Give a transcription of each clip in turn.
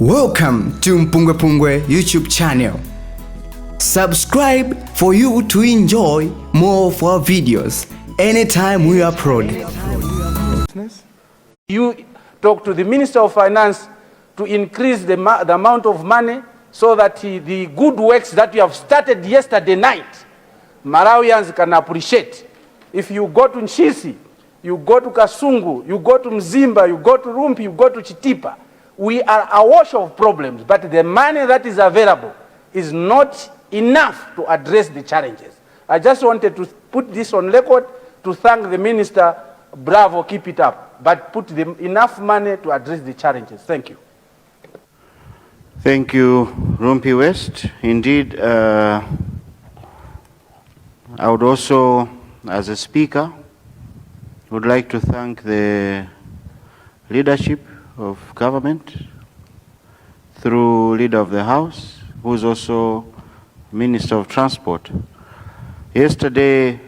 Welcome to MPUNGWE-PUNGWE YouTube channel. Subscribe for you to enjoy more of our videos anytime we upload. You talk to the Minister of Finance to increase the amount of money so that the good works that you have started yesterday night, Malawians can appreciate. If you go to Nshisi, you go to Kasungu, you go to Mzimba, you go to Rumpi, you go to Chitipa, we are awash of problems, but the money that is available is not enough to address the challenges. I just wanted to put this on record to thank the Minister. Bravo, keep it up, but put enough money to address the challenges. Thank you. Thank you, Rumpi West. Indeed, I would also, as a speaker, would like to thank the leadership of government through Leader of the House, who is also Minister of Transport. Yesterday,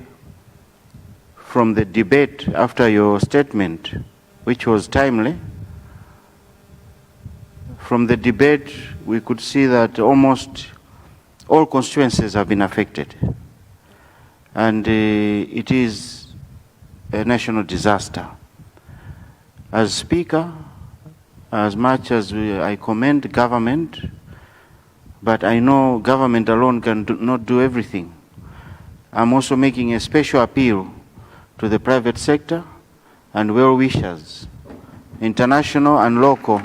from the debate after your statement, which was timely, from the debate we could see that almost all constituencies have been affected. And it is a national disaster. As Speaker, as much as I commend government, but I know government alone can not do everything. I'm also making a special appeal to the private sector and well-wishers, international and local,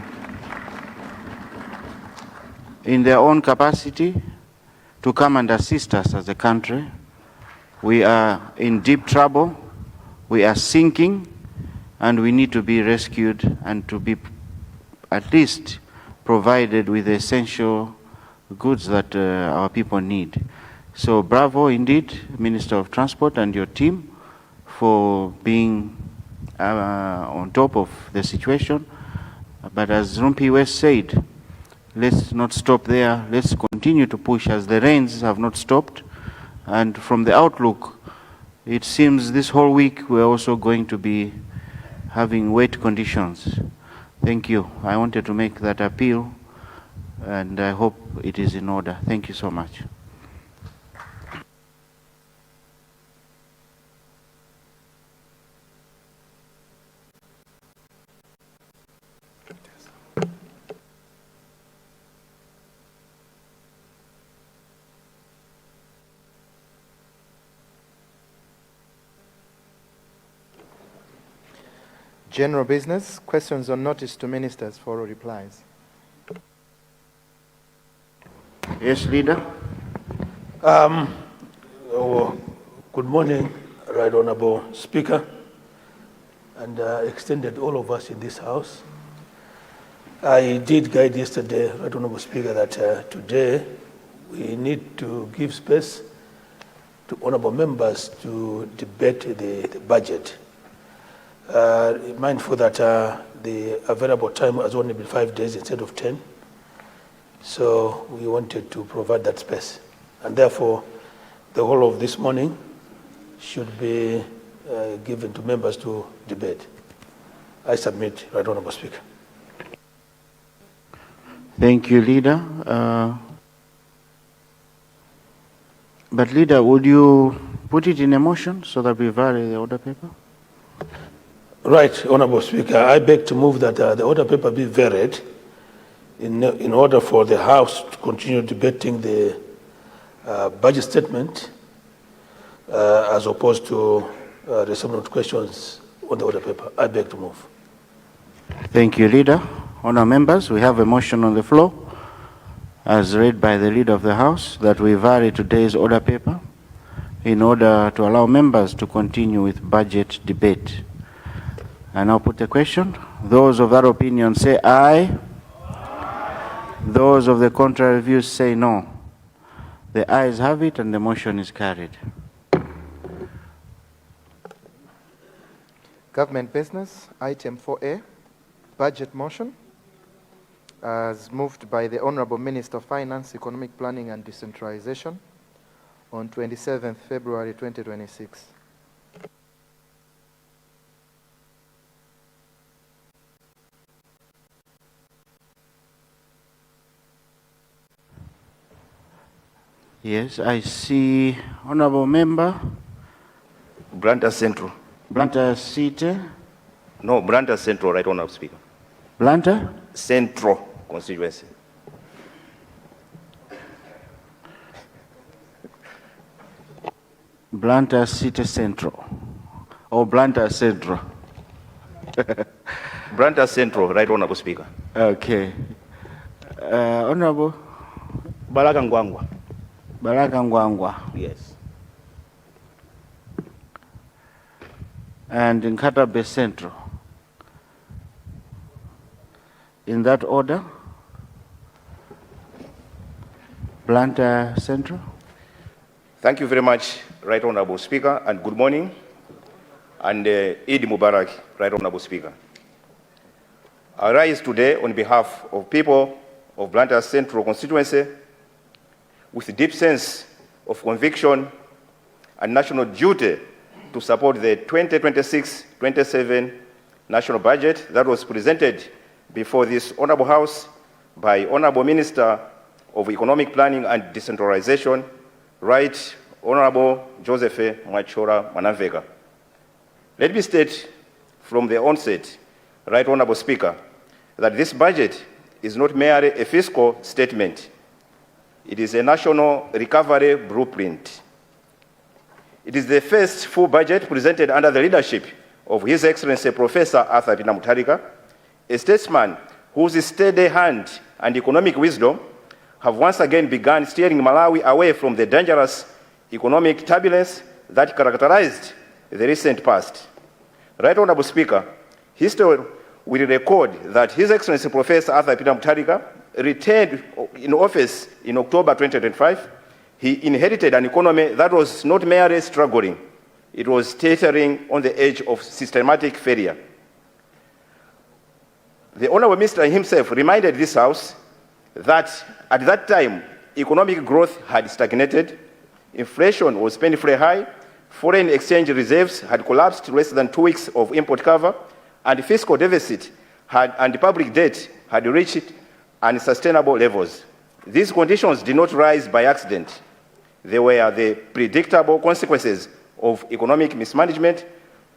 in their own capacity to come and assist us as a country. We are in deep trouble, we are sinking, and we need to be rescued and to be at least provided with the essential goods that our people need. So bravo indeed, Minister of Transport and your team, for being on top of the situation. But as Rumpi West said, let's not stop there. Let's continue to push as the rains have not stopped. And from the outlook, it seems this whole week we're also going to be having wet conditions. Thank you. I wanted to make that appeal, and I hope it is in order. Thank you so much. General business, questions on notice to ministers for replies. Yes, Leader. Good morning, Right Honorable Speaker, and extended all of us in this House. I did guide yesterday, Right Honorable Speaker, that today we need to give space to honorable members to debate the budget. Mindful that the available time has only been 5 days instead of 10. So we wanted to provide that space. And therefore, the whole of this morning should be given to members to debate. I submit, Right Honorable Speaker. Thank you, Leader. But Leader, would you put it in a motion so that we vary the order paper? Right, Honorable Speaker. I beg to move that the order paper be varied in order for the House to continue debating the budget statement as opposed to reception of questions on the order paper. I beg to move. Thank you, Leader. Honourable members, we have a motion on the floor, as read by the Leader of the House, that we vary today's order paper in order to allow members to continue with budget debate. I now put the question. Those of that opinion say aye. Those of the contrary views say no. The ayes have it and the motion is carried. Government business, item 4A, budget motion, as moved by the Honorable Minister of Finance, Economic Planning and Decentralization on 27th February 2026. Yes, I see Honorable Member. Blantyre Central. Blantyre City. No, Blantyre Central, right, Honorable Speaker. Blantyre? Central constituency. Blantyre City Central. Or Blantyre Central. Blantyre Central, right, Honorable Speaker. Okay. Honorable Balaka Ngwangwa. Balaka Ngwangwa. Yes. And Nkatabe Central. In that order, Blantyre Central. Thank you very much, Right Honorable Speaker, and good morning. And Eid Mubarak, Right Honorable Speaker. I rise today on behalf of people of Blantyre Central constituency with a deep sense of conviction and national duty to support the 2026-27 national budget that was presented before this Honorable House by Honorable Minister of Economic Planning and Decentralization, Right Honorable Joseph Mwachora Manavega. Let me state from the onset, Right Honorable Speaker, that this budget is not merely a fiscal statement. It is a national recovery blueprint. It is the first full budget presented under the leadership of His Excellency Professor Arthur Peter Mutharika, a statesman whose steady hand and economic wisdom have once again begun steering Malawi away from the dangerous economic turbulence that characterized the recent past. Right Honorable Speaker, history will record that His Excellency Professor Arthur Peter Mutharika returned in office in October 2025. He inherited an economy that was not merely struggling, it was teetering on the edge of systematic failure. The Honorable Minister himself reminded this House that at that time, economic growth had stagnated, inflation was painfully high, foreign exchange reserves had collapsed to less than 2 weeks of import cover, and fiscal deficit and public debt had reached unsustainable levels. These conditions did not rise by accident. They were the predictable consequences of economic mismanagement,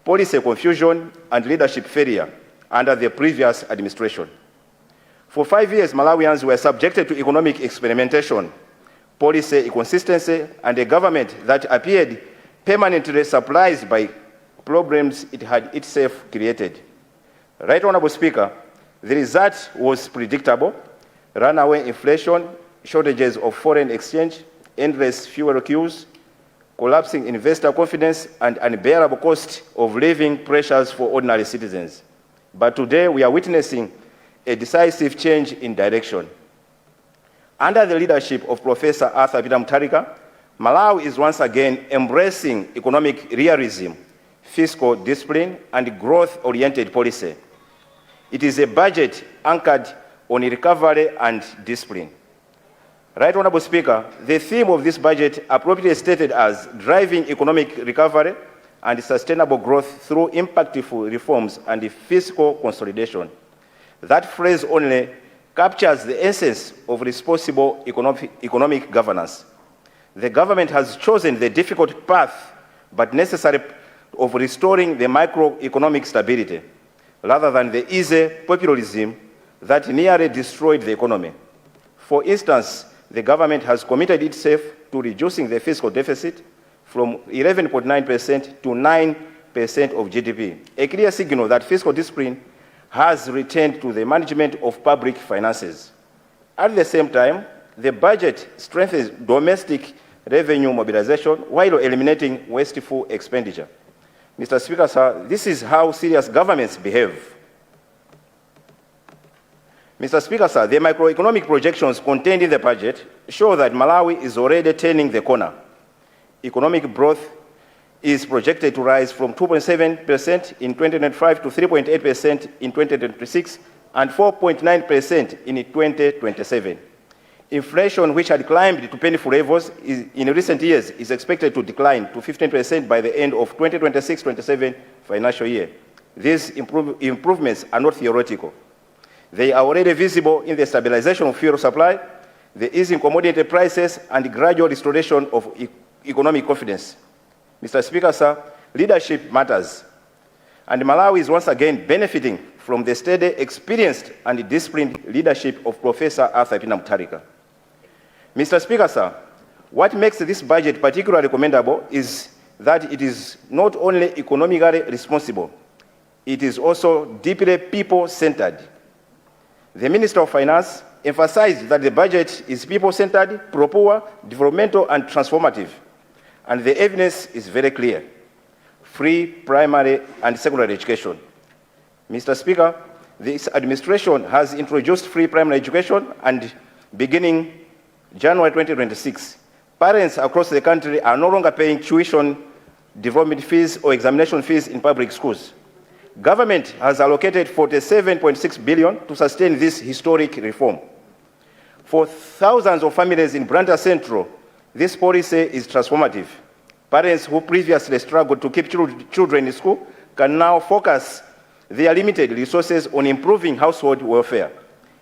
policy confusion, and leadership failure under the previous administration. For 5 years, Malawians were subjected to economic experimentation, policy inconsistency, and a government that appeared permanently surprised by problems it had itself created. Right Honorable Speaker, the result was predictable: runaway inflation, shortages of foreign exchange, endless fuel queues, collapsing investor confidence, and unbearable cost of living pressures for ordinary citizens. But today we are witnessing a decisive change in direction. Under the leadership of Professor Arthur Peter Mutharika, Malawi is once again embracing economic realism, fiscal discipline, and growth-oriented policy. It is a budget anchored on recovery and discipline. Right Honorable Speaker, the theme of this budget appropriately stated as driving economic recovery and sustainable growth through impactful reforms and fiscal consolidation. That phrase only captures the essence of responsible economic governance. The government has chosen the difficult path, but necessary, of restoring the macroeconomic stability, rather than the easy populism that nearly destroyed the economy. For instance, the government has committed itself to reducing the fiscal deficit from 11.9% to 9% of GDP, a clear signal that fiscal discipline has returned to the management of public finances. At the same time, the budget strengthens domestic revenue mobilization while eliminating wasteful expenditure. Mr. Speaker, sir, this is how serious governments behave. Mr. Speaker, sir, the macroeconomic projections contained in the budget show that Malawi is already turning the corner. Economic growth is projected to rise from 2.7% in 2025 to 3.8% in 2026 and 4.9% in 2027. Inflation, which had climbed to painful levels in recent years, is expected to decline to 15% by the end of 2026-27 financial year. These improvements are not theoretical. They are already visible in the stabilization of fuel supply, the easing commodity prices, and gradual restoration of economic confidence. Mr. Speaker, sir, leadership matters, and Malawi is once again benefiting from the steady, experienced, and disciplined leadership of Professor Arthur Pina Mutharika. Mr. Speaker, sir, what makes this budget particularly commendable is that it is not only economically responsible, it is also deeply people-centered. The Minister of Finance emphasized that the budget is people-centered, pro-poor, developmental, and transformative. And the evidence is very clear: free primary and secondary education. Mr. Speaker, this administration has introduced free primary education, and beginning January 2026, parents across the country are no longer paying tuition, development fees, or examination fees in public schools. Government has allocated 47.6 billion to sustain this historic reform. For thousands of families in Blantyre Central, this policy is transformative. Parents who previously struggled to keep children in school can now focus their limited resources on improving household welfare.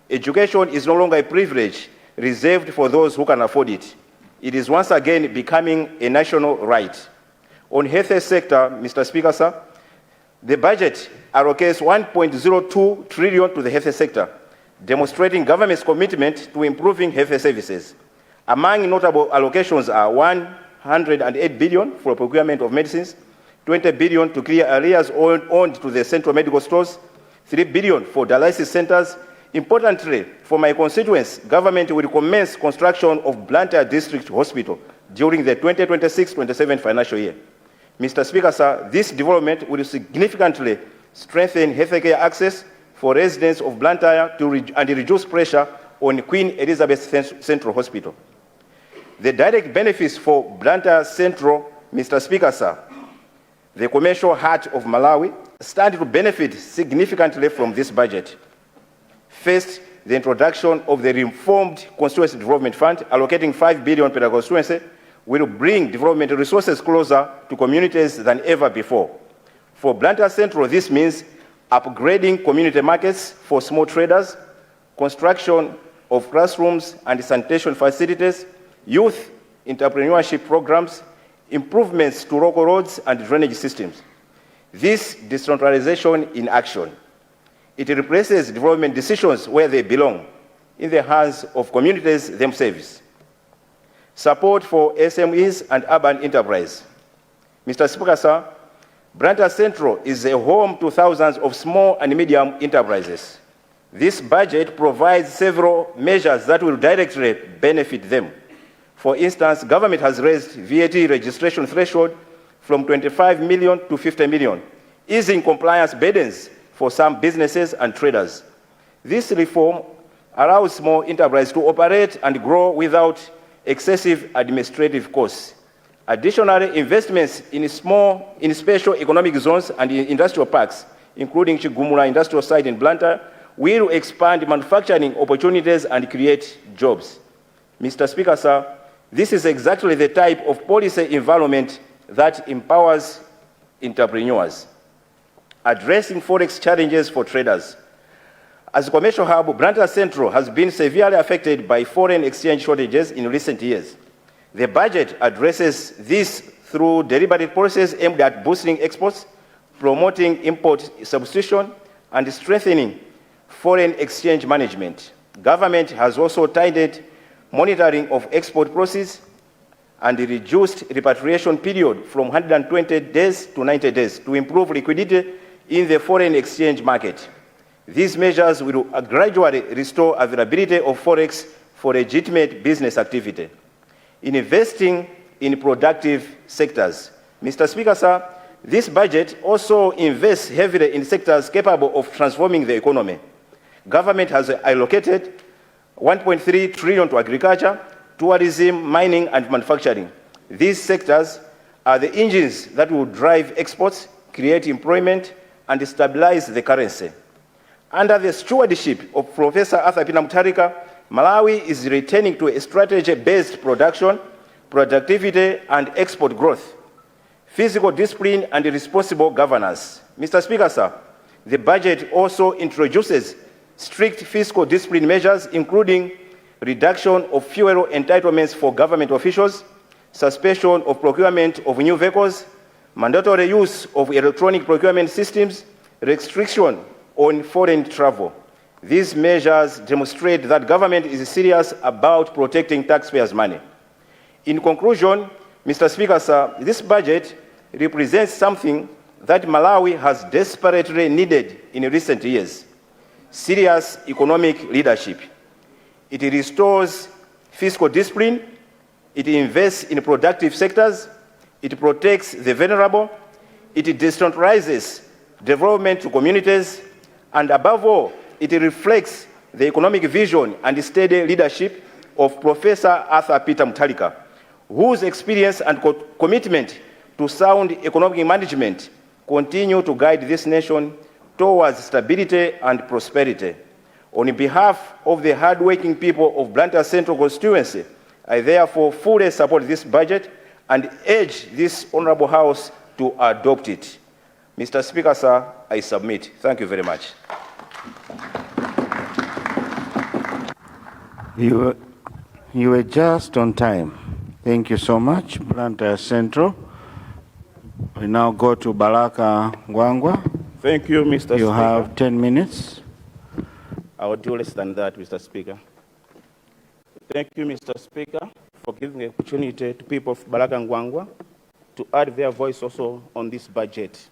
Education is no longer a privilege reserved for those who can afford it. It is once again becoming a national right. On the health sector, Mr. Speaker, sir, the budget allocates 1.02 trillion to the health sector, demonstrating government's commitment to improving health services. Among notable allocations are 108 billion for procurement of medicines, 20 billion to clear areas owned to the central medical stores, 3 billion for dialysis centers. Importantly, for my constituents, government will commence construction of Blantyre District Hospital during the 2026-27 financial year. Mr. Speaker, sir, this development will significantly strengthen healthcare access for residents of Blantyre and reduce pressure on Queen Elizabeth Central Hospital. The direct benefits for Blantyre Central, Mr. Speaker, sir, the commercial heart of Malawi, stand to benefit significantly from this budget. First, the introduction of the reformed Constituency Development Fund, allocating 5 billion per constituency, will bring development resources closer to communities than ever before. For Blantyre Central, this means upgrading community markets for small traders, construction of classrooms and sanitation facilities, youth entrepreneurship programs, improvements to local roads and drainage systems. This decentralization in action. It replaces development decisions where they belong, in the hands of communities themselves. Support for SMEs and urban enterprise. Mr. Speaker, sir, Blantyre Central is a home to thousands of small and medium enterprises. This budget provides several measures that will directly benefit them. For instance, government has raised VAT registration threshold from 25 million to 50 million, easing compliance burdens for some businesses and traders. This reform allows small enterprises to operate and grow without excessive administrative costs. Additionally, investments in special economic zones and in industrial parks, including Chigumula Industrial Site in Blantyre, will expand manufacturing opportunities and create jobs. Mr. Speaker, sir, this is exactly the type of policy environment that empowers entrepreneurs. Addressing forex challenges for traders. As a commercial hub, Blantyre Central has been severely affected by foreign exchange shortages in recent years. The budget addresses this through deliberate policies aimed at boosting exports, promoting import substitution, and strengthening foreign exchange management. Government has also tightened monitoring of export proceeds and reduced repatriation period from 120 days to 90 days to improve liquidity in the foreign exchange market. These measures will gradually restore availability of forex for legitimate business activity. In investing in productive sectors. Mr. Speaker, sir, this budget also invests heavily in sectors capable of transforming the economy. Government has allocated 1.3 trillion to agriculture, tourism, mining, and manufacturing. These sectors are the engines that will drive exports, create employment, and stabilize the currency. Under the stewardship of Professor Arthur Pina Mutharika, Malawi is returning to a strategy-based production, productivity, and export growth, fiscal discipline, and responsible governance. Mr. Speaker, sir, the budget also introduces strict fiscal discipline measures, including reduction of fuel entitlements for government officials, suspension of procurement of new vehicles, mandatory use of electronic procurement systems, restriction on foreign travel. These measures demonstrate that government is serious about protecting taxpayers' money. In conclusion, Mr. Speaker, sir, this budget represents something that Malawi has desperately needed in recent years: serious economic leadership. It restores fiscal discipline, it invests in productive sectors, it protects the vulnerable, it decentralizes development to communities, and above all, it reflects the economic vision and steady leadership of Professor Arthur Peter Mutharika, whose experience and commitment to sound economic management continue to guide this nation towards stability and prosperity. On behalf of the hard-working people of Blantyre Central constituency, I therefore fully support this budget and urge this Honourable House to adopt it. Mr. Speaker, sir, I submit. Thank you very much. You were just on time. Thank you so much, Blantyre Central. We now go to Balaka Ngwangwa. Thank you, Mr. Speaker. You have 10 minutes. I will do less than that, Mr. Speaker. Thank you, Mr. Speaker, for giving the opportunity to people of Balaka Ngwangwa to add their voice also on this budget.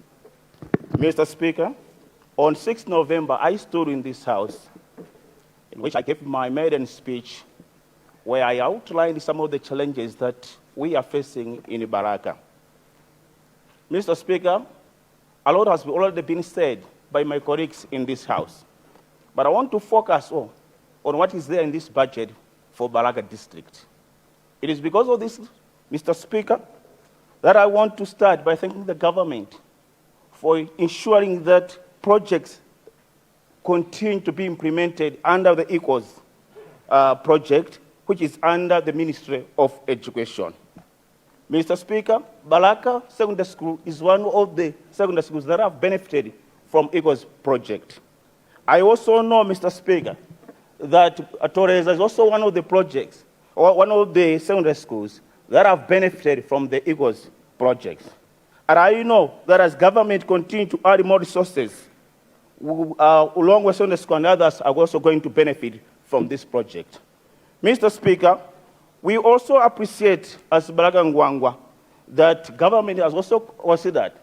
Mr. Speaker, on 6 November, I stood in this House in which I gave my maiden speech where I outlined some of the challenges that we are facing in Balaka. Mr. Speaker, a lot has already been said by my colleagues in this House, but I want to focus on what is there in this budget for Balaka district. It is because of this, Mr. Speaker, that I want to start by thanking the government for ensuring that projects continue to be implemented under the Equals project, which is under the Ministry of Education. Mr. Speaker, Balaka Secondary School is one of the secondary schools that have benefited from Equals project. I also know, Mr. Speaker, that Torres is also one of the projects, or one of the secondary schools that have benefited from the Equals projects. And I know that as government continue to add more resources, Longua Secondary School and others are also going to benefit from this project. Mr. Speaker, we also appreciate, as Balaka Ngwangwa, that government has also considered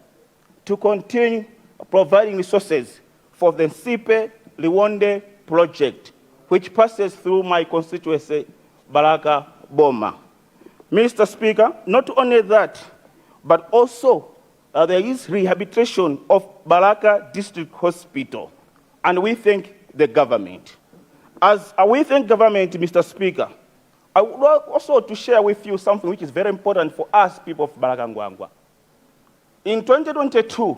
to continue providing resources for the Nsipe Liwonde project, which passes through my constituency, Balaka Boma. Mr. Speaker, not only that, but also there is rehabilitation of Balaka District Hospital, and we thank the government. As we thank government, Mr. Speaker, I would also to share with you something which is very important for us, people of Balaka Ngwangwa. In 2022,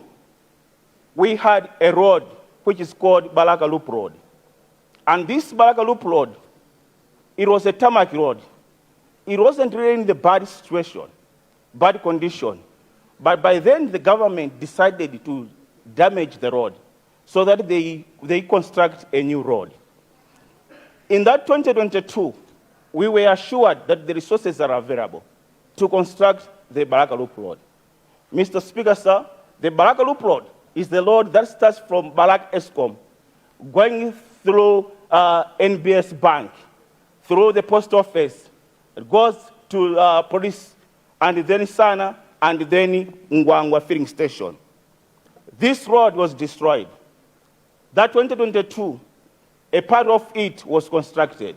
we had a road which is called Balaka Loop Road. And this Balaka Loop Road, it was a tarmac road. It wasn't really in the bad situation, bad condition. But by then, the government decided to damage the road so that they construct a new road. In that 2022, we were assured that the resources are available to construct the Balaka Loop Road. Mr. Speaker, sir, the Balaka Loop Road is the road that starts from Balaka Eskom, going through NBS Bank, through the post office, it goes to police, and then Sana, and then Ngwangwa filling station. This road was destroyed. That 2022, a part of it was constructed.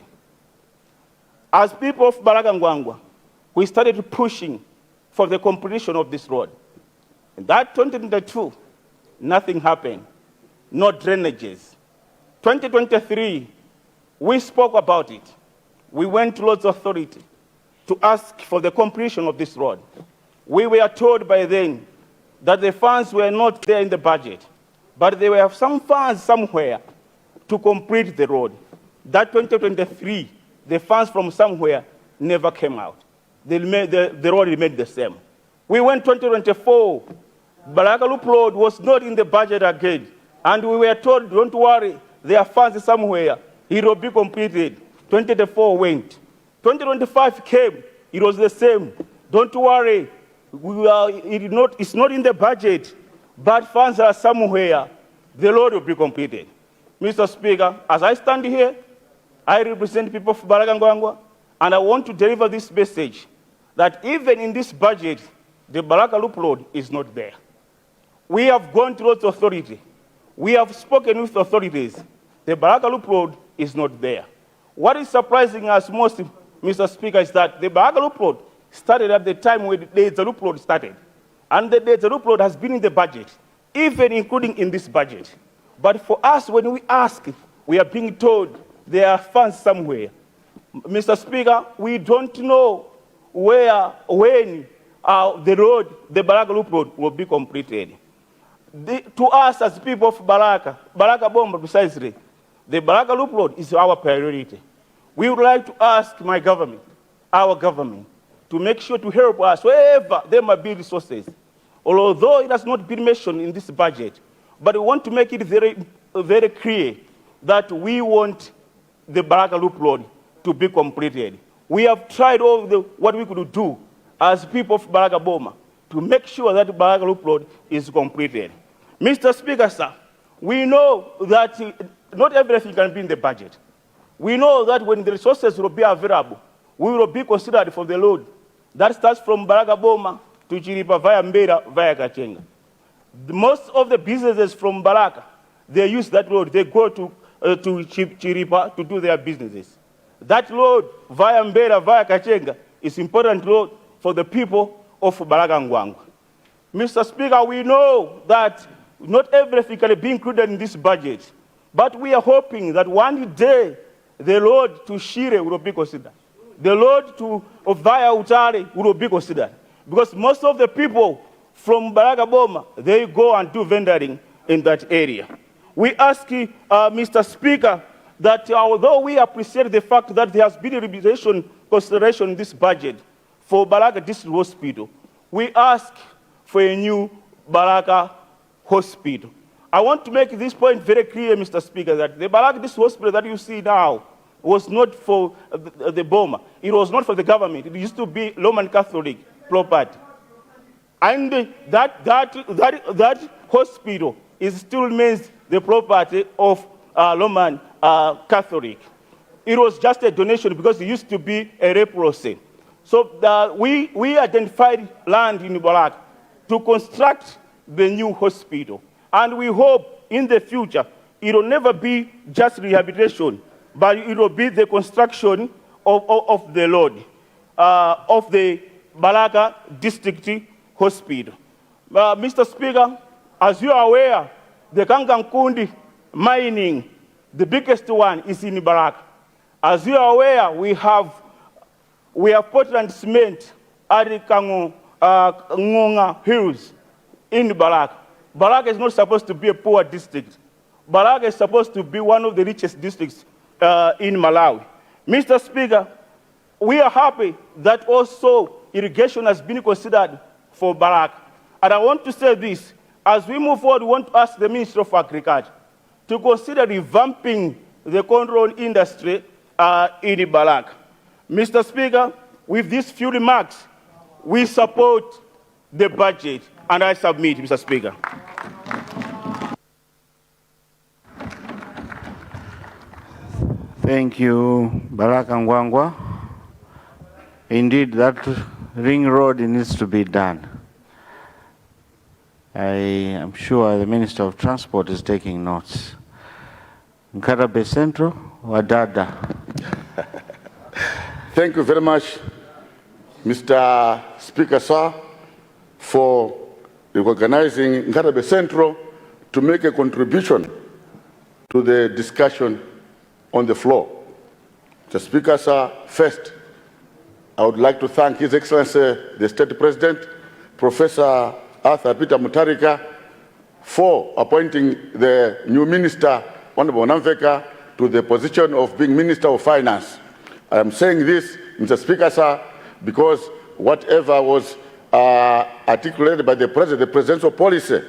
As people of Balaka Ngwangwa, we started pushing for the completion of this road. In that 2022, nothing happened, no drainages. 2023, we spoke about it. We went to Lord's Authority to ask for the completion of this road. We were told by then that the funds were not there in the budget, but there were some funds somewhere to complete the road. That 2023, the funds from somewhere never came out. The road remained the same. We went 2024, Balaka Loop Road was not in the budget again, and we were told, don't worry, there are funds somewhere, it will be completed. 2024 went. 2025 came, it was the same. Don't worry, it's not in the budget, but funds are somewhere. The road will be completed. Mr. Speaker, as I stand here, I represent people of Balaka Ngwangwa, and I want to deliver this message that even in this budget, the Balaka Loop Road is not there. We have gone to roads authority. We have spoken with authorities. The Balaka Loop Road is not there. What is surprising us most, Mr. Speaker, is that the Balaka Loop Road started at the time when the Loop Road started. And the Loop Road has been in the budget, even including in this budget. But for us, when we ask, we are being told there are funds somewhere. Mr. Speaker, we don't know where, when the road, the Balaka Loop Road, will be completed. To us as people of Balaka Bomba precisely, the Balaka Loop Road is our priority. We would like to ask my government, our government, to make sure to help us wherever there might be resources. Although it has not been mentioned in this budget, but we want to make it very, very clear that we want the Balaka Loop Road to be completed. We have tried all what we could do as people of Balaka Boma to make sure that the Balaka Loop Road is completed. Mr. Speaker, sir, we know that not everything can be in the budget. We know that when the resources will be available, we will be considered for the load. That starts from Balaka Boma to Chiripa via Mbera via Kachenga. Most of the businesses from Balaka, they use that road. They go to Chiripa to do their businesses. That road via Mbera via Kachenga is important road for the people of Balaka Ngwangwa. Mr. Speaker, we know that not everything can be included in this budget, but we are hoping that one day the road to Shire will be considered. The road to via Utare will be considered. Because most of the people from Balaka Boma, they go and do vendoring in that area. We ask Mr. Speaker, that although we appreciate the fact that there has been a consideration in this budget for Balaka District Hospital, we ask for a new Balaka Hospital. I want to make this point very clear, Mr. Speaker, that the Balaka District Hospital that you see now was not for the Boma. It was not for the government. It used to be Roman Catholic property. And that hospital still remains the property of Roman Catholic. It was just a donation because it used to be a leprosy. So we identified land in Balaka to construct the new hospital. And we hope in the future it will never be just rehabilitation, but it will be the construction of the road, of the Balaka District Hospital. Mr. Speaker, as you are aware, the Kangankundi mining, the biggest one is in Balaka. As you are aware, we have Portland cement at the Ngonga Hills in Balaka. Balaka is not supposed to be a poor district. Balaka is supposed to be one of the richest districts in Malawi. Mr. Speaker, we are happy that also irrigation has been considered for Balaka. And I want to say this, as we move forward, we want to ask the Ministry of Agriculture to consider revamping the corn industry in Balaka. Mr. Speaker, with these few remarks, we support the budget, and I submit, Mr. Speaker. Thank you, Balaka Ngwangwa. Indeed, that ring road needs to be done. I am sure the Minister of Transport is taking notes. Garab Central, Wadada. Thank you very much, Mr. Speaker, sir, for organizing Garab Central to make a contribution to the discussion on the floor. Mr. Speaker, sir, first, I would like to thank His Excellency, the State President, Professor Arthur Peter Mutharika, for appointing the new Minister, Honorable Namveka, to the position of being Minister of Finance. I am saying this, Mr. Speaker, sir, because whatever was articulated by the presidential policy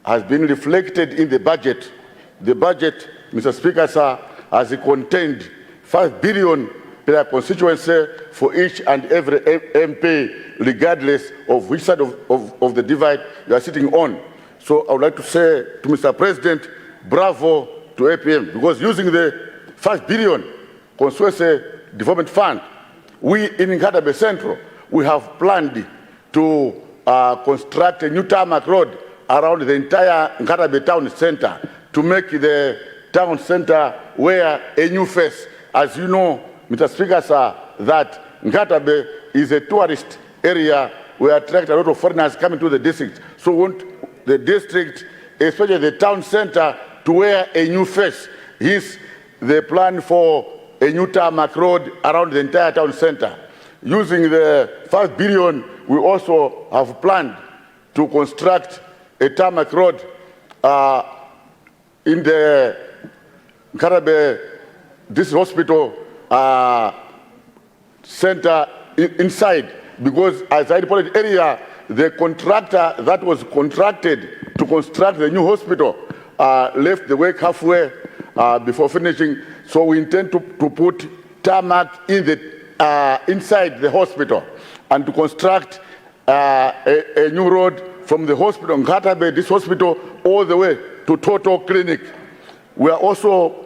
has been reflected in the budget. The budget, Mr. Speaker, sir, has contained 5 billion per constituency for each and every MP, regardless of which side of the divide you are sitting on. So I would like to say to Mr. President, bravo to APM, because using the 5 billion constituency development fund, we in Garab Central, we have planned to construct a new tarmac road around the entire Garab town center to make the town center where a new face. As you know, Mr. Speaker, sir, that Garab is a tourist area where attract a lot of foreigners coming to the district. So we want the district, especially the town center, to wear a new face. Hence the plan for a new tarmac road around the entire town center. Using the 5 billion, we also have planned to construct a tarmac road in the Garab this hospital center inside, because as I reported earlier, the contractor that was contracted to construct the new hospital left the work halfway before finishing. So we intend to put tarmac in the inside the hospital and to construct a new road from the hospital, Garab, this hospital, all the way to Total Clinic. We are also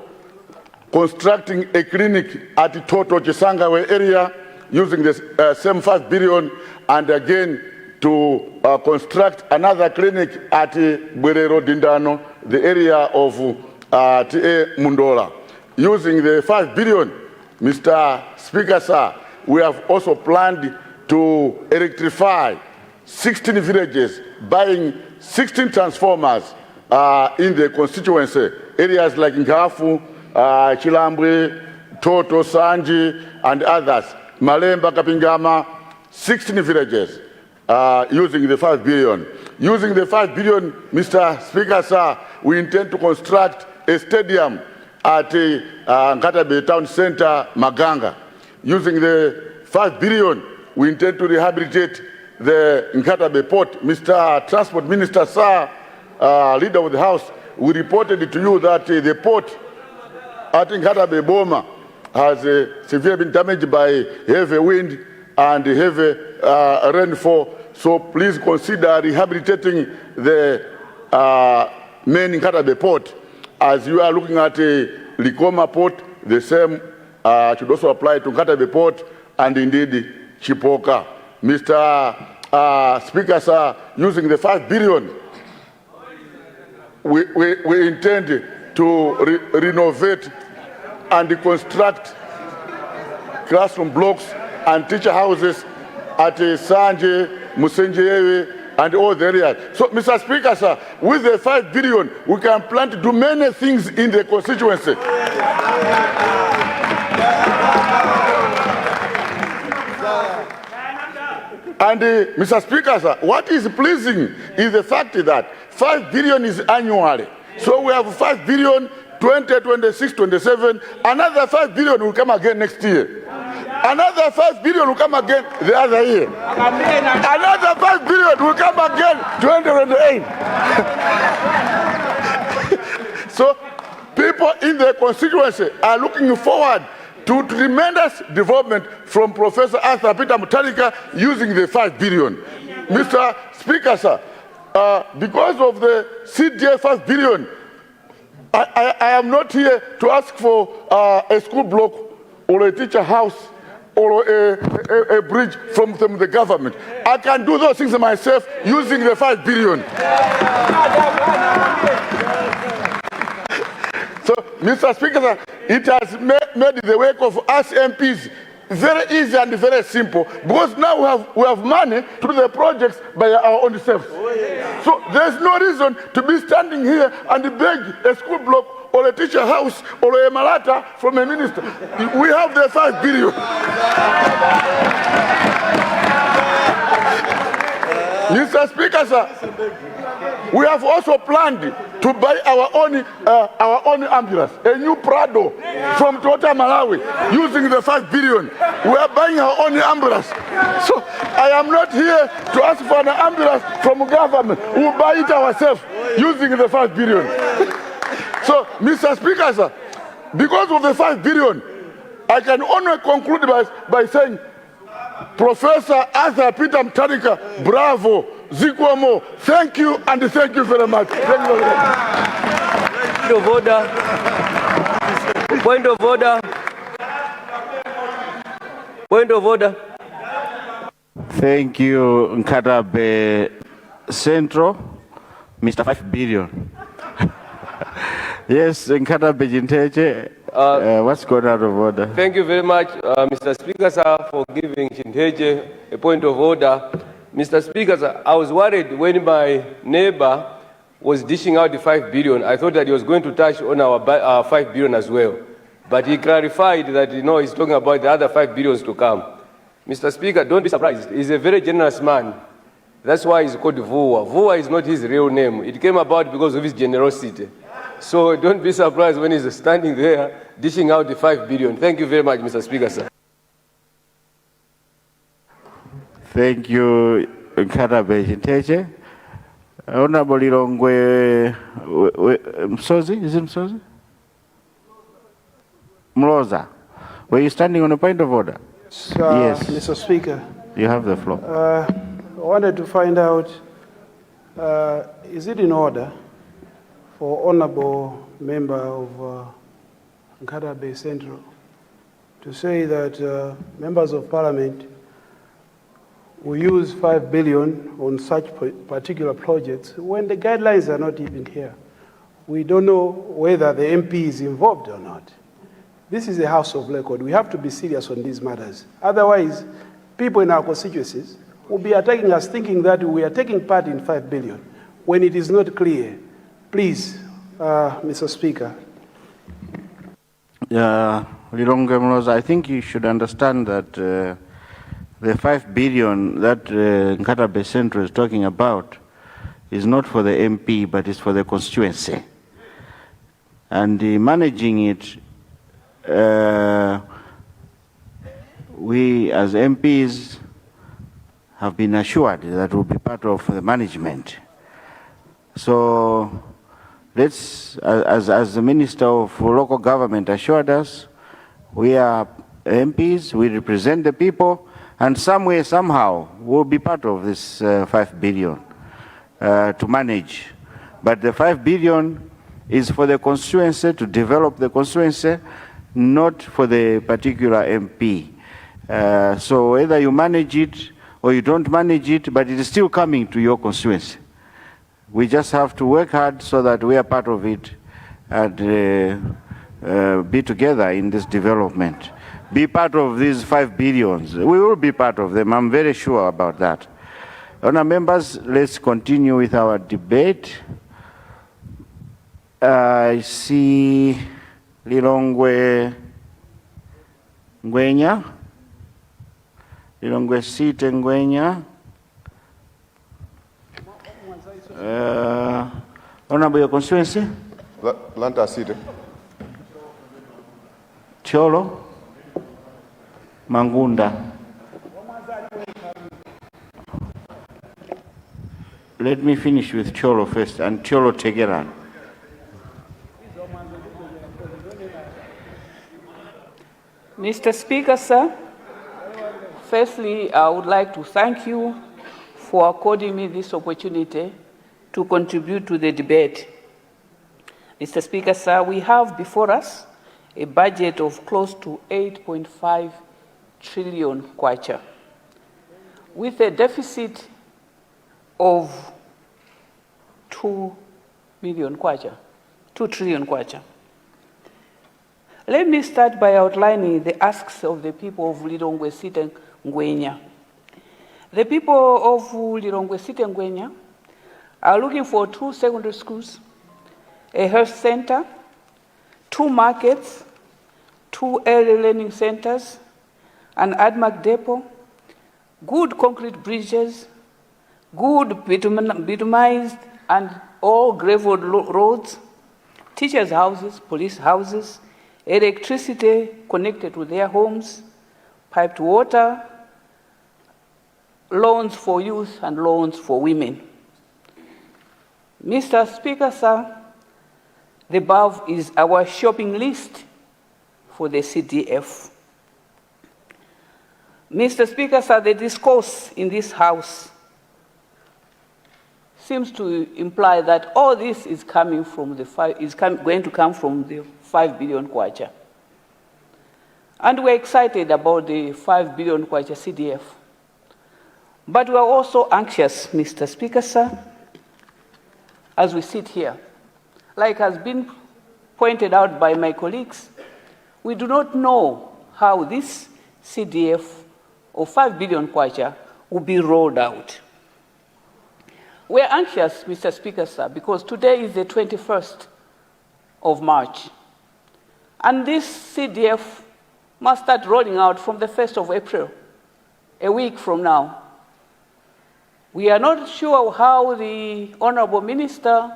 constructing a clinic at the Total Chisangawe area using the same 5 billion, and again to construct another clinic at Lero Dindano, the area of T.A. Mundola. Using the 5 billion, Mr. Speaker, sir, we have also planned to electrify 16 villages, buying 16 transformers in the constituency, areas like Ngafu, Chilambwe, Toto, Sanji, and others, Malemba, Kapingama, 16 villages using the 5 billion. Using the 5 billion, Mr. Speaker, sir, we intend to construct a stadium at Garab Town Center, Maganga. Using the 5 billion, we intend to rehabilitate the Garab port. Mr. Transport Minister, sir, Leader of the House, we reported to you that the port at Garab Boma has severely been damaged by heavy wind and heavy rainfall. So please consider rehabilitating the main Garab port. As you are looking at Likoma port, the same should also apply to Garab port and indeed Chipoka. Mr. Speaker, sir, using the 5 billion, we intend to renovate and construct classroom blocks and teacher houses at Sanje, Musenjewe, and all the areas. So, Mr. Speaker, sir, with the 5 billion, we can plan to do many things in the constituency. And Mr. Speaker, sir, what is pleasing is the fact that 5 billion is annually. So we have 5 billion, 2026, 27, another 5 billion will come again next year. Another 5 billion will come again the other year. Another 5 billion will come again 2028. So people in the constituency are looking forward to tremendous development from Professor Arthur Peter Mutarika using the 5 billion. Mr. Speaker, sir, because of the CDA 5 billion, I am not here to ask for a school block or a teacher house or a bridge from the government. I can do those things myself using the 5 billion. So, Mr. Speaker, sir, it has made the work of us MPs very easy and very simple, because now we have money to do the projects by our own selves. So there's no reason to be standing here and beg a school block or a teacher house or a malata from a minister. We have the 5 billion. Mr. Speaker, sir, we have also planned to buy our own ambulance, a new Prado from Toyota Malawi, using the 5 billion. We are buying our own ambulance. So I am not here to ask for an ambulance from government. We will buy it ourselves using the 5 billion. So, Mr. Speaker, sir, because of the 5 billion, I can only conclude by saying, Professor Arthur Peter Mtarika, bravo, Zikomo, thank you, and thank you very much. Thank you very much. Point of order. Point of order. Point of order. Thank you, Nkadabe Central, Mr. 5 billion. Yes, Nkadabe Jinteche, what's going out of order? Thank you very much, Mr. Speaker, sir, for giving Jinteche a point of order. Mr. Speaker, sir, I was worried when my neighbor was dishing out the 5 billion. I thought that he was going to touch on our 5 billion as well. But he clarified that, he's talking about the other 5 billions to come. Mr. Speaker, don't be surprised. He's a very generous man. That's why he's called Vua. Vua is not his real name. It came about because of his generosity. So don't be surprised when he's standing there dishing out the 5 billion. Thank you very much, Mr. Speaker, sir. Thank you, Nkadabe Jinteche. Honorable Longua, Msozi, is it Msozi? Mloza, were you standing on a point of order? Yes. Mr. Speaker. You have the floor. I wanted to find out, is it in order for Honorable Member of Nkadabe Central to say that members of Parliament will use 5 billion on such particular projects when the guidelines are not even here? We don't know whether the MP is involved or not. This is a house of record. We have to be serious on these matters. Otherwise, people in our constituencies will be attacking us thinking that we are taking part in 5 billion when it is not clear. Please, Mr. Speaker. Longua, I think you should understand that the 5 billion that Nkadabe Central is talking about is not for the MP, but it's for the constituency. And managing it, we as MPs have been assured that we'll be part of the management. So let's, as the Minister of Local Government assured us, we are MPs, we represent the people, and some way, somehow, we'll be part of this 5 billion to manage. But the 5 billion is for the constituency, to develop the constituency, not for the particular MP. So whether you manage it or you don't manage it, but it is still coming to your constituency. We just have to work hard so that we are part of it and be together in this development. Be part of these 5 billions. We will be part of them. I'm very sure about that. Honourable members, let's continue with our debate. I see Lilongwe Ngwenya. Lilongwe Site Ngwenya. Honourable, your constituency? Blantyre City. Cholo. Mangunda. Let me finish with Cholo first, and Cholo Tegeran. Mr. Speaker, sir, firstly, I would like to thank you for according me this opportunity to contribute to the debate. Mr. Speaker, sir, we have before us a budget of close to 8.5 trillion kwacha, with a deficit of 2 trillion kwacha. Let me start by outlining the asks of the people of Lilongwe Site Ngwenya. The people of Lilongwe Site Ngwenya are looking for 2 secondary schools, a health center, 2 markets, 2 early learning centers, an ADMAC depot, good concrete bridges, good bitumized and all gravel roads, teachers' houses, police houses, electricity connected to their homes, piped water, loans for youth and loans for women. Mr. Speaker, sir, the above is our shopping list for the CDF. Mr. Speaker, sir, the discourse in this House seems to imply that all this is coming from going to come from the 5 billion kwacha. And we're excited about the 5 billion kwacha CDF. But we're also anxious, Mr. Speaker, sir, as we sit here. Like has been pointed out by my colleagues, we do not know how this CDF of 5 billion kwacha will be rolled out. We're anxious, Mr. Speaker, sir, because today is the 21st of March. And this CDF must start rolling out from the 1st of April, a week from now. We are not sure how the Honorable Minister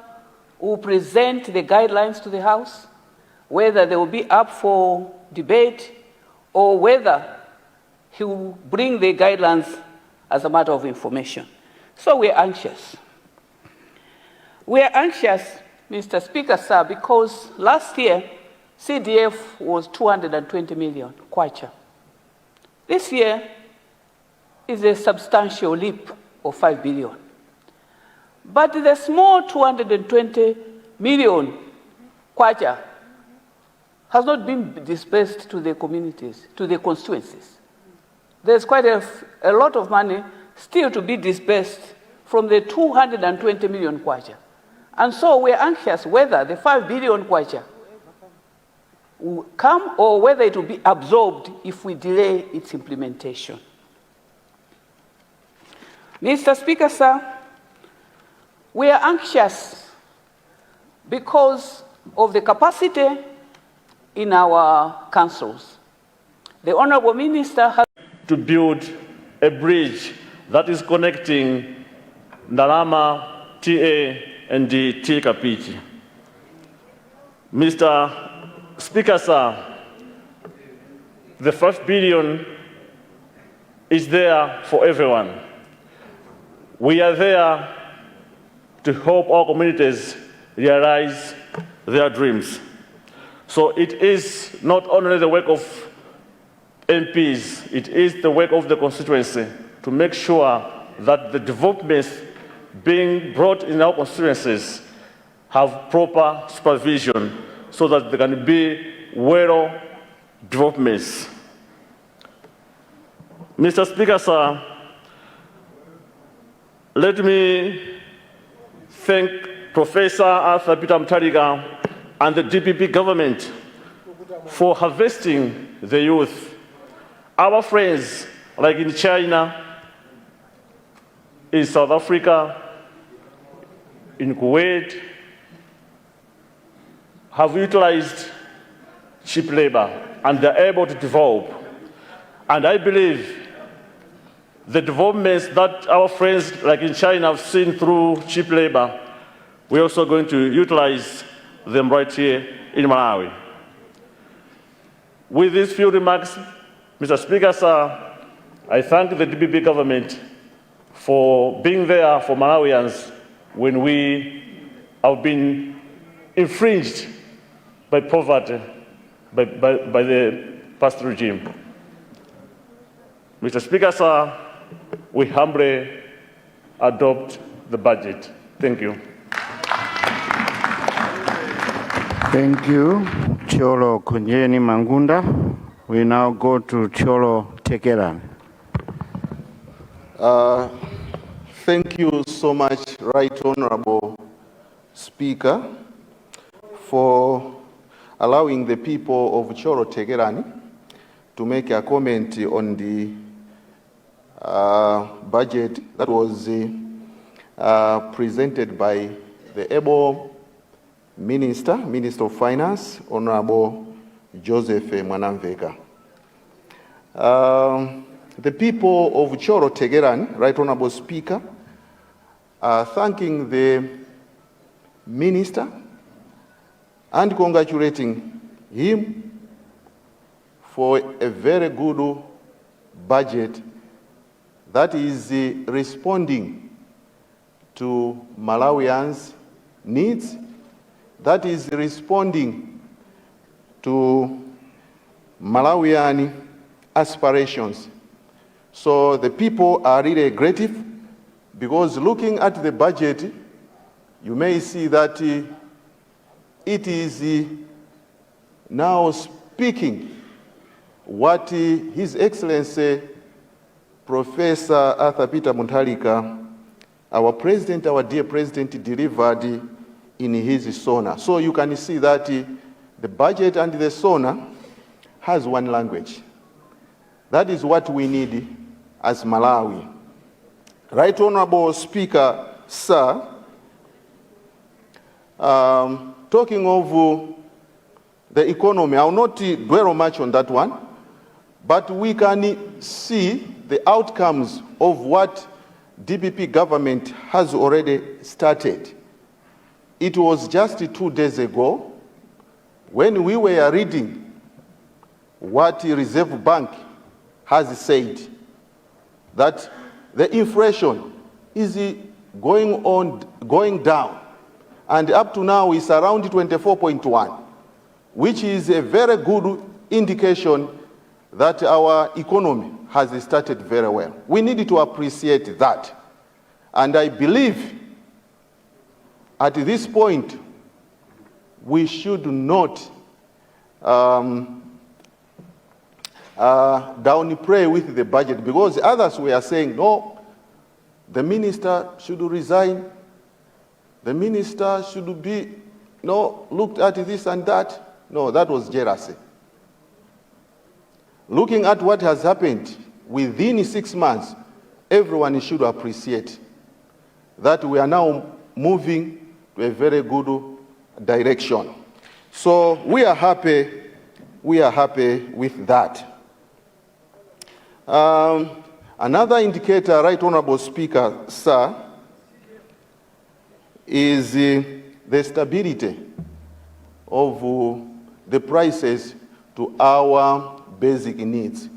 will present the guidelines to the House, whether they will be up for debate or whether he will bring the guidelines as a matter of information. So we're anxious. We're anxious, Mr. Speaker, sir, because last year, CDF was 220 million kwacha. This year is a substantial leap of 5 billion. But the small 220 million kwacha has not been dispersed to the communities, to the constituencies. There's quite a lot of money still to be dispersed from the 220 million kwacha. And so we're anxious whether the 5 billion kwacha will come or whether it will be absorbed if we delay its implementation. Mr. Speaker, sir, we are anxious because of the capacity in our councils. The Honorable Minister has to build a bridge that is connecting Ndalama, TA, and the Tikapiti. Mr. Speaker, sir, the 5 billion is there for everyone. We are there to help our communities realize their dreams. So it is not only the work of MPs, it is the work of the constituency to make sure that the developments being brought in our constituencies have proper supervision so that there can be well developments. Mr. Speaker, sir, let me thank Professor Arthur Peter Mutharika and the DPP government for harvesting the youth. Our friends, like in China, in South Africa, in Kuwait, have utilized cheap labor and they're able to develop. And I believe the developments that our friends like in China have seen through cheap labor, we're also going to utilize them right here in Malawi. With these few remarks, Mr. Speaker, sir, I thank the DPP government for being there for Malawians when we have been infringed by poverty, by the past regime. Mr. Speaker, sir, we humbly adopt the budget. Thank you. Thank you, Cholo Kunjeni Mangunda. We now go to Cholo Tekeran. Thank you so much, Right Honorable Speaker, for allowing the people of Cholo Tekerani to make a comment on the budget that was presented by the able Minister of Finance, Honorable Joseph Mwanamveka. The people of Cholo Tekeran, Right Honorable Speaker, are thanking the Minister and congratulating him for a very good budget that is responding to Malawians' needs, that is responding to Malawian aspirations. So the people are really grateful, because looking at the budget, you may see that it is now speaking what His Excellency Professor Arthur Peter Mutharika, our president, our dear president, delivered in his SONA. So you can see that the budget and the SONA has one language. That is what we need as Malawi. Right Honorable Speaker, sir, talking of the economy, I will not dwell much on that one, but we can see the outcomes of what DPP government has already started. It was just 2 days ago when we were reading what the Reserve Bank has said, that the inflation is going down, and up to now is around 24.1, which is a very good indication that our economy has started very well. We need to appreciate that. And I believe at this point, we should not downplay with the budget, because others were saying, no, the minister should resign, the minister should be, looked at this and that. No, that was jealousy. Looking at what has happened within 6 months, everyone should appreciate that we are now moving to a very good direction. So we are happy with that. Another indicator, Right Honorable Speaker, sir, is the stability of the prices to our basic needs.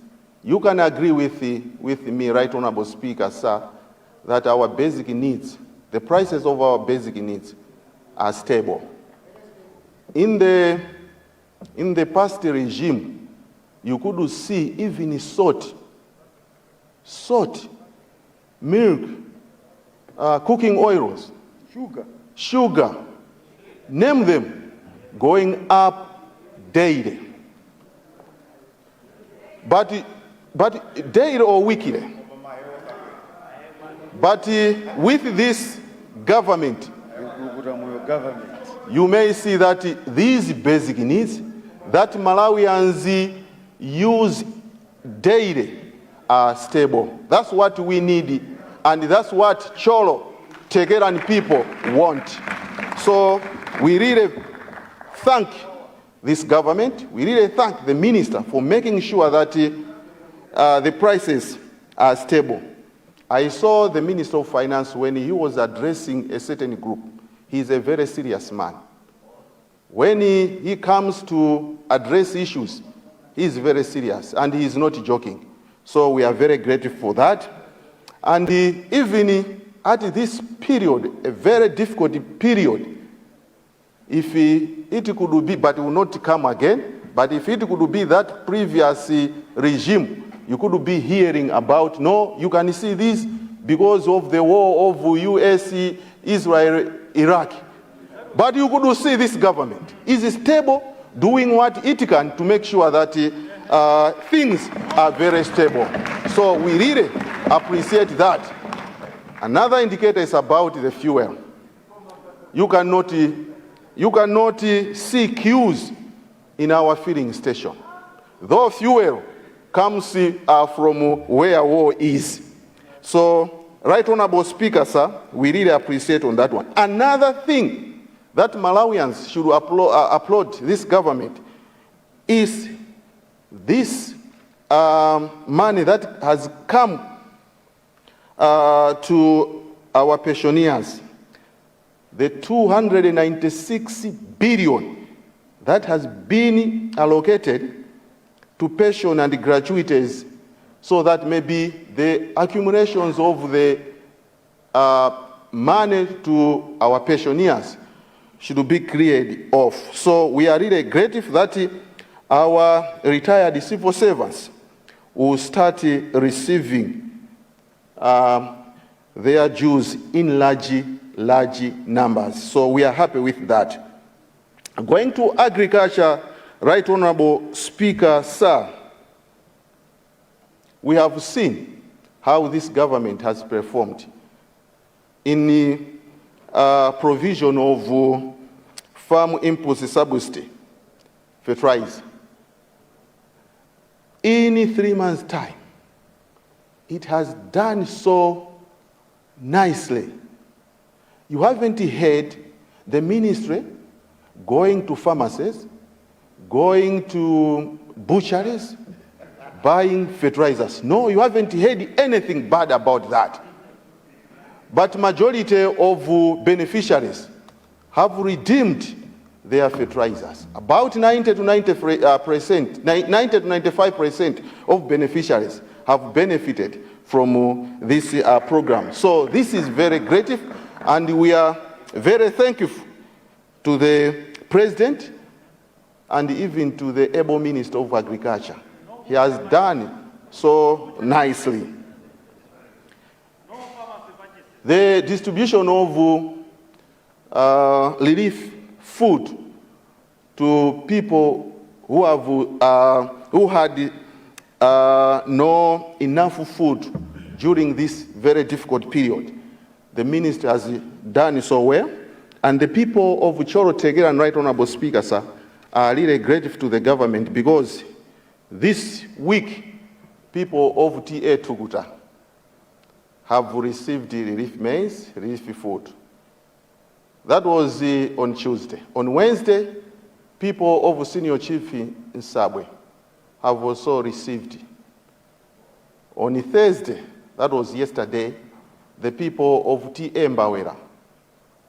You can agree with me, Right Honorable Speaker, sir, that our basic needs, the prices of our basic needs are stable. In the past regime, you could see even salt, milk, cooking oils, sugar, name them, going up daily. But daily or weekly. But with this government, you may see that these basic needs that Malawians use daily are stable. That's what we need, and that's what Cholo, Tegeran people want. So we really thank this government, we really thank the minister for making sure that the prices are stable. I saw the Minister of Finance when he was addressing a certain group. He's a very serious man. When he comes to address issues, he's very serious and he's not joking. So we are very grateful for that. And even at this period, a very difficult period, if it could be, but it will not come again, but if it could be that previous regime, you could be hearing about, no, you can see this because of the war of US, Israel, Iraq. But you could see this government is stable, doing what it can to make sure that things are very stable. So we really appreciate that. Another indicator is about the fuel. You cannot see queues in our filling station. Though fuel comes from where war is. So, Right Honorable Speaker, sir, we really appreciate on that one. Another thing that Malawians should applaud this government is this money that has come to our pensioners. The 296 billion that has been allocated to pension and gratuities, so that maybe the accumulations of the money to our pensioners should be cleared off. So we are really grateful that our retired civil servants will start receiving their dues in large numbers. So we are happy with that. Going to agriculture, Right Honorable Speaker, sir, we have seen how this government has performed in the provision of farm inputs subsidy, fertilizer. In 3 months' time, it has done so nicely. You haven't heard the ministry going to pharmacies, going to butcheries, buying fertilizers. No, you haven't heard anything bad about that. But majority of beneficiaries have redeemed their fertilizers. About 90 to 95% of beneficiaries have benefited from this program. So this is very grateful, and we are very thankful to the President and even to the able Minister of Agriculture. He has done so nicely. The distribution of relief food to people who have who had no enough food during this very difficult period. The minister has done so well, and the people of Cholo, Tegera, and Right Honorable Speaker, sir, are really grateful to the government, because this week people of TA Tuguta have received relief maize, relief food. That was on Tuesday. On Wednesday, people of Senior Chief in Sabwe have also received. On Thursday, that was yesterday, the people of TA Mbawera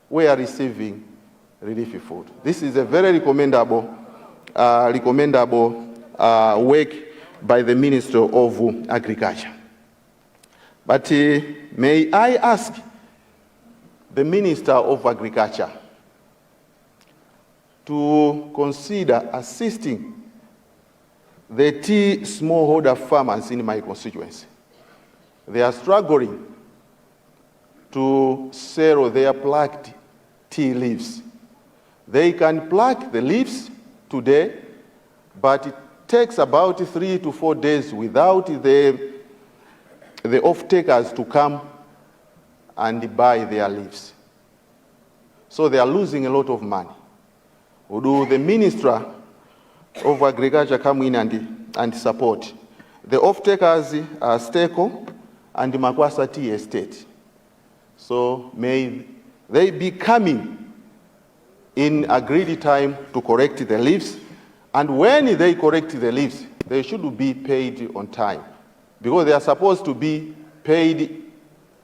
were receiving relief food. This is a very recommendable work by the Minister of Agriculture. But may I ask the Minister of Agriculture to consider assisting the tea smallholder farmers in my constituency. They are struggling to sell their plucked tea leaves. They can pluck the leaves today, but it takes about 3 to 4 days without the off-takers to come and buy their leaves. So they are losing a lot of money. Would the Minister of Agriculture come in and support? The off-takers are Steko and Makwasa Tea Estate. So may they be coming in agreed time to correct the leaves, and when they correct the leaves, they should be paid on time, because they are supposed to be paid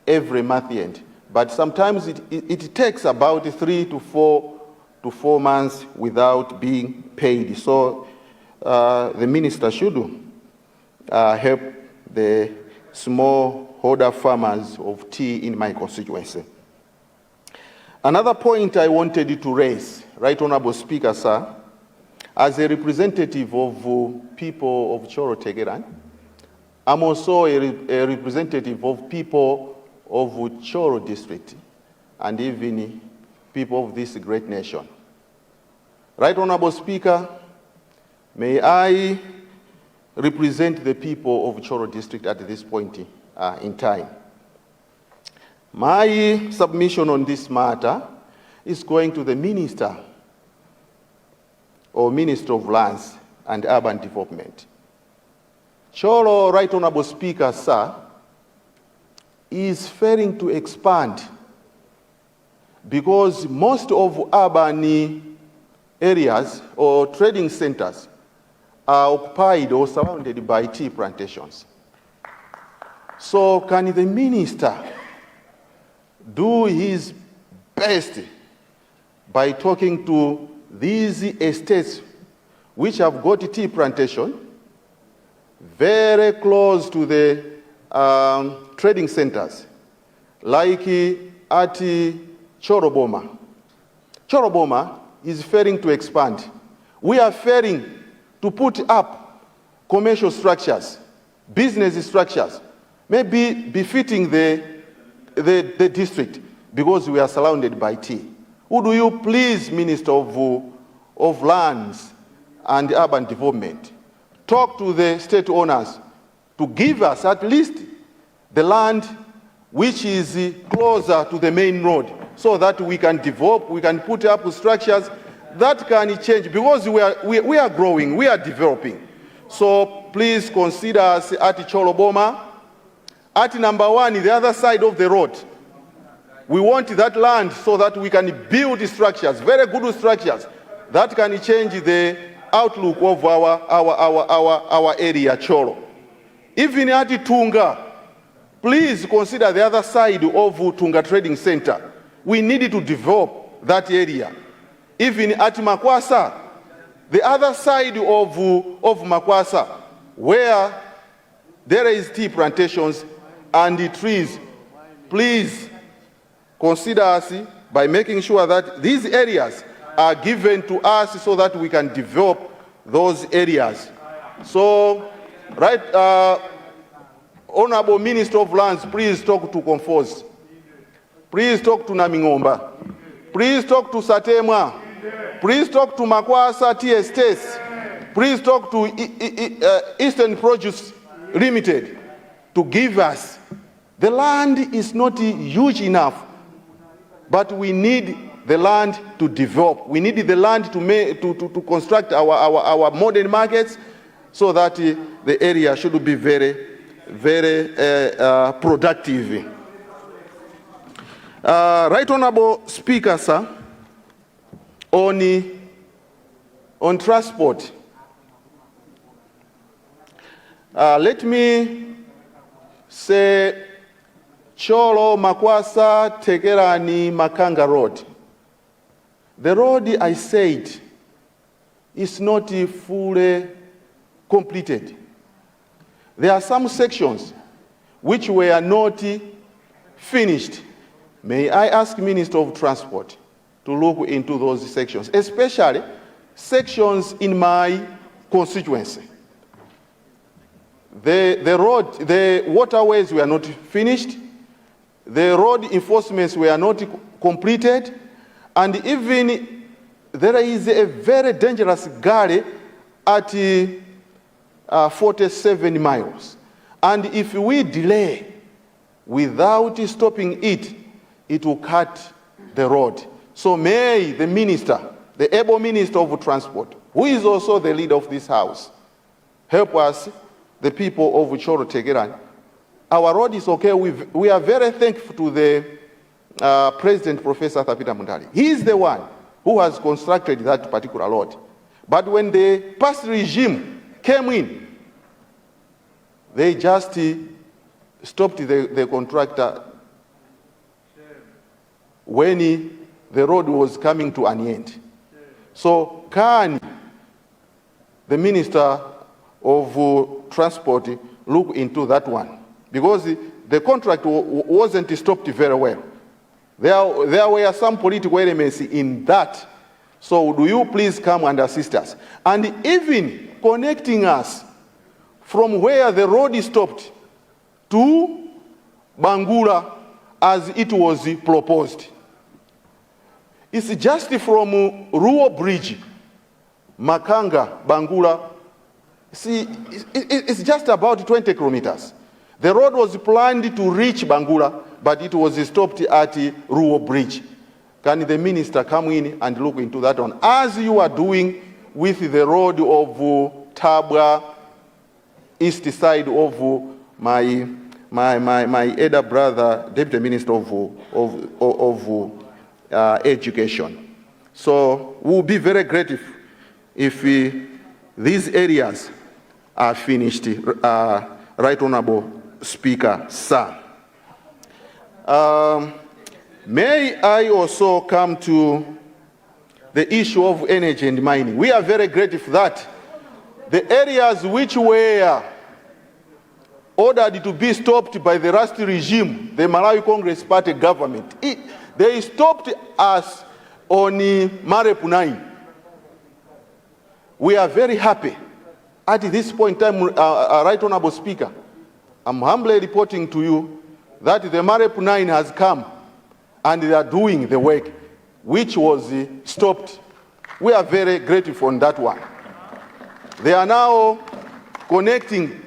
every month end. But sometimes it takes about 3 to 4 months without being paid. So the minister should help the smallholder farmers of tea in my constituency. Another point I wanted to raise, Right Honorable Speaker, sir, as a representative of people of Cholo Tegeran, I'm also a representative of people of Cholo district and even people of this great nation. Right Honorable Speaker, may I represent the people of Cholo district at this point in time. My submission on this matter is going to the Minister or Minister of Lands and Urban Development. Cholo, Right Honorable Speaker, sir, is failing to expand because most of urban areas or trading centers are occupied or surrounded by tea plantations. So can the minister do his best by talking to these estates which have got tea plantation very close to the trading centers, like at Choroboma. Choroboma is failing to expand. We are failing to put up commercial structures business structures, maybe befitting the district, because we are surrounded by tea. Would you please, Minister of Lands and Urban Development, talk to the state owners to give us at least the land which is closer to the main road, so that we can develop, we can put up structures that can change, because we are growing, we are developing. So please consider us at Cholo Boma, at number 1, the other side of the road. We want that land so that we can build structures, very good structures, that can change the outlook of our area, Cholo. Even at Tunga, please consider the other side of Tunga Trading Center. We need to develop that area. Even at Makwasa, the other side of Makwasa, where there is tea plantations and the trees, please consider us by making sure that these areas are given to us so that we can develop those areas. So, right, Honorable Minister of Lands, please talk to Comfort. Please talk to Namingomba. Please talk to Satemwa. Please talk to Makwasa Tea Estates. Please talk to Eastern Produce Limited to give us. The land is not huge enough, but we need the land to develop. We need the land to construct our modern markets so that the area should be very, very productive. Right Honorable Speaker, sir, on transport, let me say Cholo, Makwasa, Tegerani, Makanga Road. The road, I said, is not fully completed. There are some sections which were not finished. May I ask Minister of Transport to look into those sections, especially sections in my constituency. The road, the waterways were not finished. The road enforcements were not completed, and even there is a very dangerous gully at 47 miles. And if we delay without stopping it, it will cut the road. So may the minister, the able Minister of Transport, who is also the leader of this house, help us, the people of Cholo Tegerani. Our road is okay. We are very thankful to the President, Professor Thapita Mundali. He is the one who has constructed that particular road. But when the past regime came in, they just stopped the contractor when the road was coming to an end. So can the Minister of Transport look into that one? Because the contract wasn't stopped very well. There were some political elements in that. So do you please come and assist us? And even connecting us from where the road is stopped to Bangura as it was proposed. It's just from Ruo Bridge, Makanga, Bangura. See, it's just about 20 kilometers. The road was planned to reach Bangura, but it was stopped at Ruo Bridge. Can the minister come in and look into that one, as you are doing with the road of Tabwa, east side of my elder brother, Deputy Minister of Education. So we'll be very grateful if these areas are finished, Right Honorable Speaker, sir. May I also come to the issue of energy and mining. We are very grateful that the areas which were ordered to be stopped by the last regime, the Malawi Congress Party government, they stopped us on Mmene. We are very happy at this point in time, Right Honorable Speaker, I'm humbly reporting to you that the MAREP 9 has come and they are doing the work which was stopped. We are very grateful on that one. They are now connecting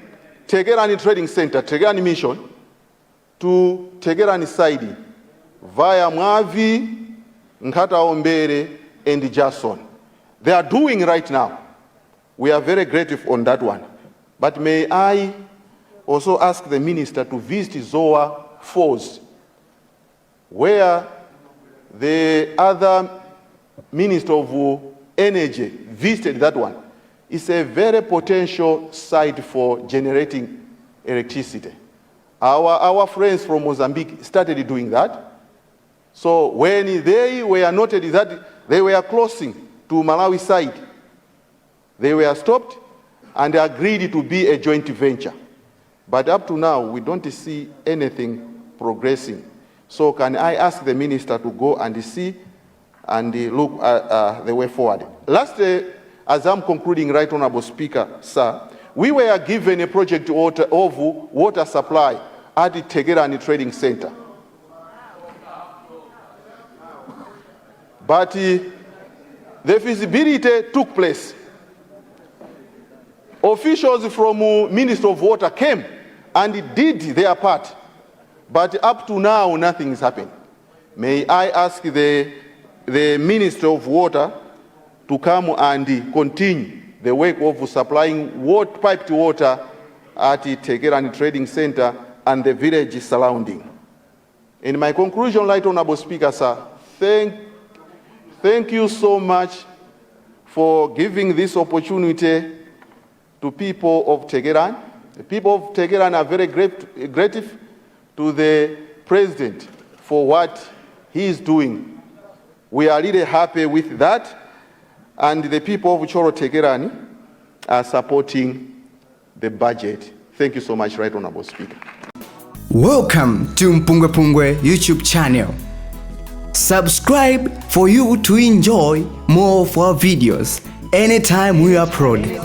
Tegerani Trading Center, Tegerani Mission, to Tegerani Side via Mwavi, Nkata Ombere, and Jason. They are doing right now. We are very grateful on that one. But may I also ask the minister to visit Zoa Falls, where the other Minister of Energy visited that one. It's a very potential site for generating electricity. Our friends from Mozambique started doing that. So when they were noted that they were crossing to Malawi side, they were stopped and agreed to be a joint venture. But up to now, we don't see anything progressing. So can I ask the minister to go and see and look at the way forward? Lastly, as I'm concluding, Right Honorable Speaker, sir, we were given a project of water supply at the Tegerani Trading Center. But the feasibility took place. Officials from Ministry of Water came and did their part. But up to now, nothing has happened. May I ask the Minister of Water to come and continue the work of supplying piped water at the Tegerani Trading Center and the village surrounding. In my conclusion, Right Honorable Speaker, sir, thank you so much for giving this opportunity to people of Tegerani. The people of Tegerani are very grateful to the President for what he is doing. We are really happy with that, and the people of Cholo Tegerani are supporting the budget. Thank you so much, Right Honorable Speaker. Welcome to MPUNGWE-PUNGWE YouTube channel. Subscribe for you to enjoy more of our videos anytime we upload.